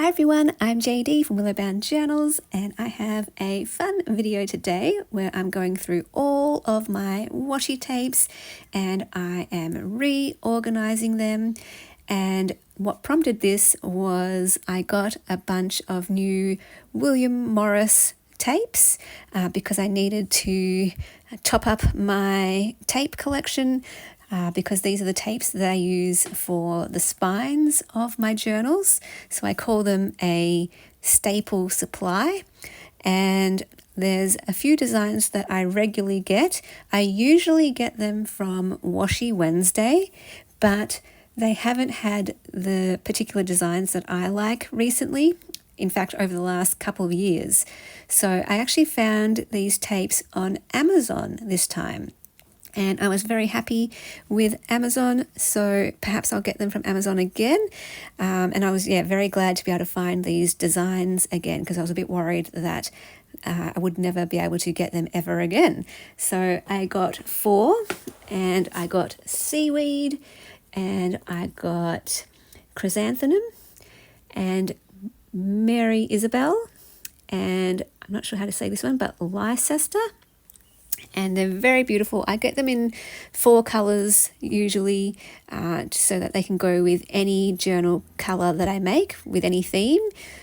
everyone, I'm JD from Willowbound Journals, and I have a fun video today where I'm going through all of my washi tapes and I am reorganizing them. And what prompted this was I got a bunch of new William Morris tapes because I needed to top up my tape collection. Because these are the tapes that I use for the spines of my journals. So I call them a staple supply. And there's a few designs that I regularly get. I usually get them from Washi Wednesday, but they haven't had the particular designs that I like recently. In fact, over the last couple of years. So I actually found these tapes on Amazon this time. And I was very happy with Amazon, so perhaps I'll get them from Amazon again. And I was very glad to be able to find these designs again because I was a bit worried that I would never be able to get them ever again. So I got 4, and I got seaweed, and I got chrysanthemum, and Mary Isabel, and I'm not sure how to say this one, but Leicester. And they're very beautiful. I get them in 4 colors usually so that they can go with any journal color that I make with any theme.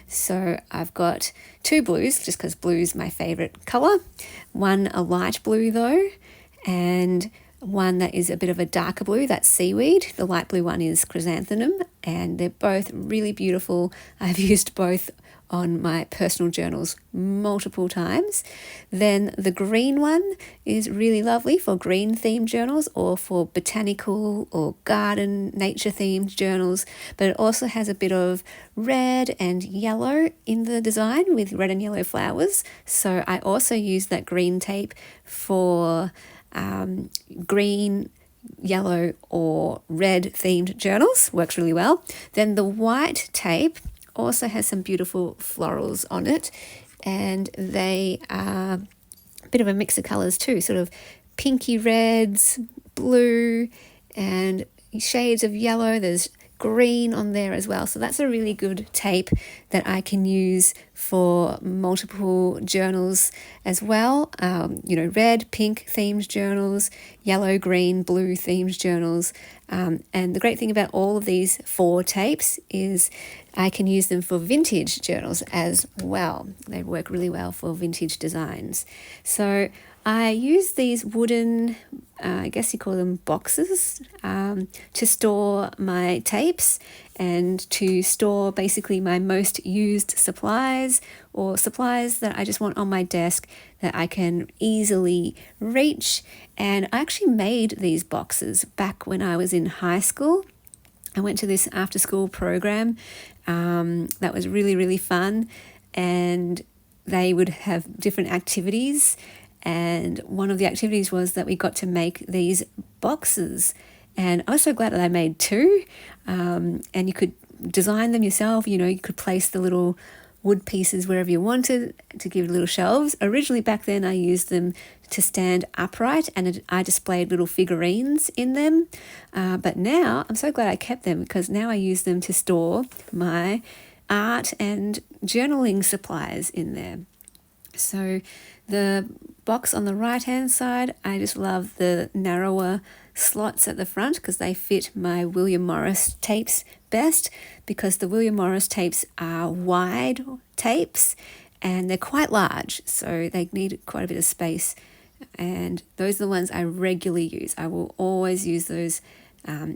So I've got 2 blues just because blue is my favorite color. One a light blue though, and one that is a bit of a darker blue, that's seaweed. The light blue one is chrysanthemum, and they're both really beautiful. I've used both on my personal journals multiple times. Then the green one is really lovely for green themed journals or for botanical or garden nature themed journals, but it also has a bit of red and yellow in the design with red and yellow flowers. So I also use that green tape for green, yellow or red themed journals. Works really well. Then the white tape also has some beautiful florals on it, and they are a bit of a mix of colors too, sort of pinky reds, blue, and shades of yellow. There's green on there as well. So that's a really good tape that I can use for multiple journals as well. Red, pink themed journals, yellow, green, blue themed journals. And the great thing about all of these 4 tapes is I can use them for vintage journals as well. They work really well for vintage designs. So I use these wooden, I guess you call them boxes, to store my tapes and to store basically my most used supplies or supplies that I just want on my desk that I can easily reach. And I actually made these boxes back when I was in high school. I went to this after-school program that was really, really fun, and they would have different activities. And one of the activities was that we got to make these boxes. And I was so glad that I made 2. And you could design them yourself. You could place the little wood pieces wherever you wanted to give little shelves. Originally back then I used them to stand upright, and I displayed little figurines in them. But now I'm so glad I kept them because now I use them to store my art and journaling supplies in there. So the box on the right hand side, I just love the narrower slots at the front because they fit my William Morris tapes best, because the William Morris tapes are wide tapes and they're quite large, so they need quite a bit of space, and those are the ones I regularly use. I will always use those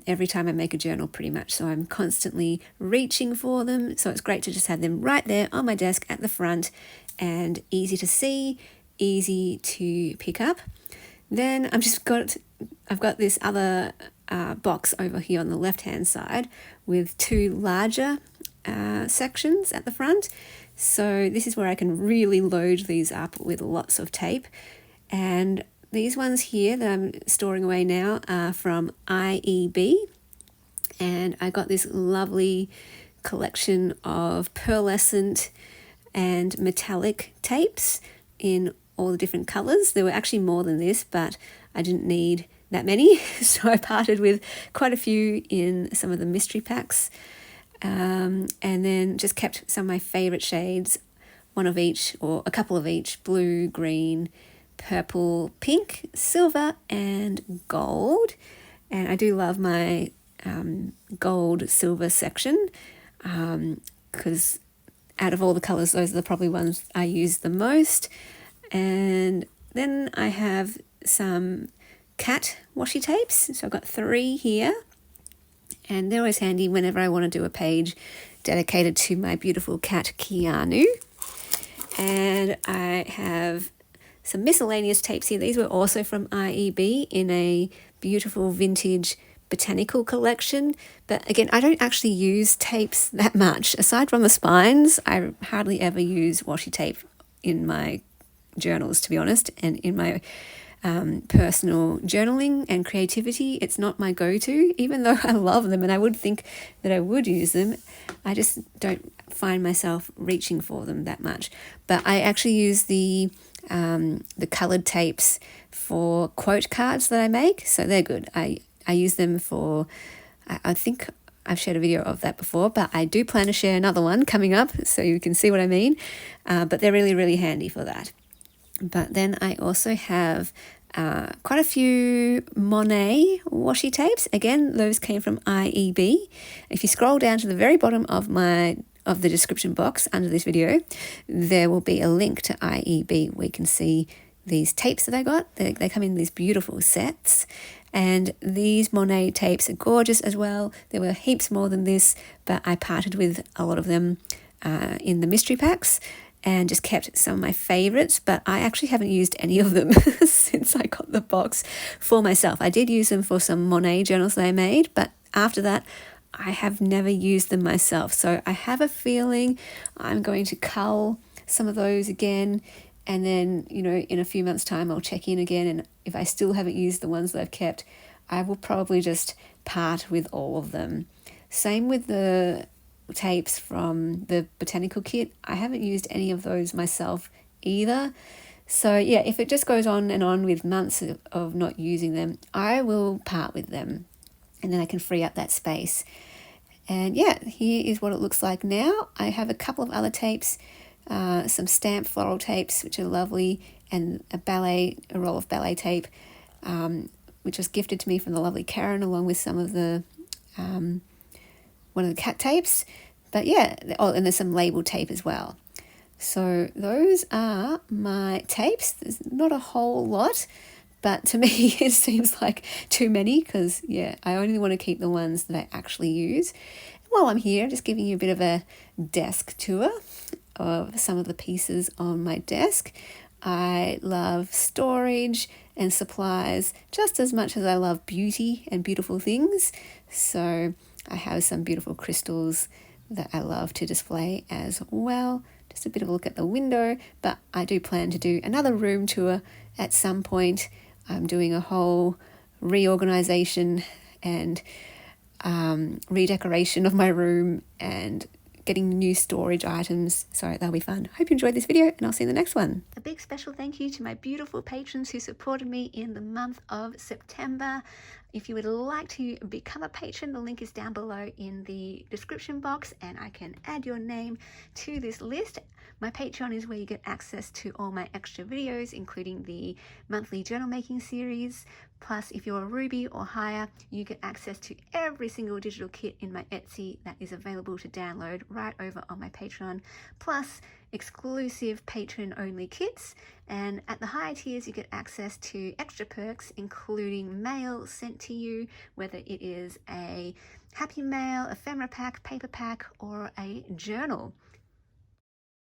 every time I make a journal pretty much, so I'm constantly reaching for them. So it's great to just have them right there on my desk at the front and easy to see, easy to pick up. Then I've got this other box over here on the left hand side with 2 larger sections at the front. So this is where I can really load these up with lots of tape. And these ones here that I'm storing away now are from IEB, and I got this lovely collection of pearlescent and metallic tapes in all the different colors. There were actually more than this, but I didn't need that many, so I parted with quite a few in some of the mystery packs. and then just kept some of my favorite shades, one of each or a couple of each: blue, green, purple, pink, silver, and gold. And I do love my gold silver section because out of all the colors, those are the probably ones I use the most. And then I have some cat washi tapes. So I've got 3 here, and they're always handy whenever I want to do a page dedicated to my beautiful cat Keanu. And I have some miscellaneous tapes here. These were also from IEB in a beautiful vintage botanical collection. But again, I don't actually use tapes that much. Aside from the spines, I hardly ever use washi tape in my journals, to be honest, and in my personal journaling and creativity. It's not my go-to, even though I love them and I would think that I would use them. I just don't find myself reaching for them that much. But I actually use the colored tapes for quote cards that I make, so they're good. I use them for, I think I've shared a video of that before, but I do plan to share another one coming up so you can see what I mean. But they're really, really handy for that. But then I also have quite a few Monet washi tapes. Again, those came from IEB. If you scroll down to the very bottom of the description box under this video, there will be a link to IEB where you can see these tapes that I got. They come in these beautiful sets, and these Monet tapes are gorgeous as well. There were heaps more than this, but I parted with a lot of them in the mystery packs and just kept some of my favorites, but I actually haven't used any of them since I got the box for myself. I did use them for some Monet journals that I made, but after that, I have never used them myself. So I have a feeling I'm going to cull some of those again, and then, in a few months' time, I'll check in again, and if I still haven't used the ones that I've kept, I will probably just part with all of them. Same with the tapes from the botanical kit. I haven't used any of those myself either. So yeah, if it just goes on and on with months of not using them, I will part with them, and then I can free up that space. And yeah, here is what it looks like now. I have a couple of other tapes, some stamped floral tapes, which are lovely, and a roll of ballet tape, which was gifted to me from the lovely Karen, along with some of the one of the cat tapes. But yeah, and there's some label tape as well. So those are my tapes. There's not a whole lot, but to me it seems like too many because, yeah, I only want to keep the ones that I actually use. While I'm here, just giving you a bit of a desk tour of some of the pieces on my desk. I love storage and supplies just as much as I love beauty and beautiful things. So I have some beautiful crystals that I love to display as well. Just a bit of a look at the window, but I do plan to do another room tour at some point. I'm doing a whole reorganization and redecoration of my room and getting new storage items, so that'll be fun. Hope you enjoyed this video, and I'll see you in the next one. A big special thank you to my beautiful patrons who supported me in the month of September. If you would like to become a patron, the link is down below in the description box, and I can add your name to this list. My Patreon is where you get access to all my extra videos, including the monthly journal making series. Plus, if you're a Ruby or higher, you get access to every single digital kit in my Etsy that is available to download right over on my Patreon. Plus, exclusive patron-only kits. And at the higher tiers, you get access to extra perks, including mail sent to you, whether it is a Happy Mail, ephemera pack, paper pack, or a journal.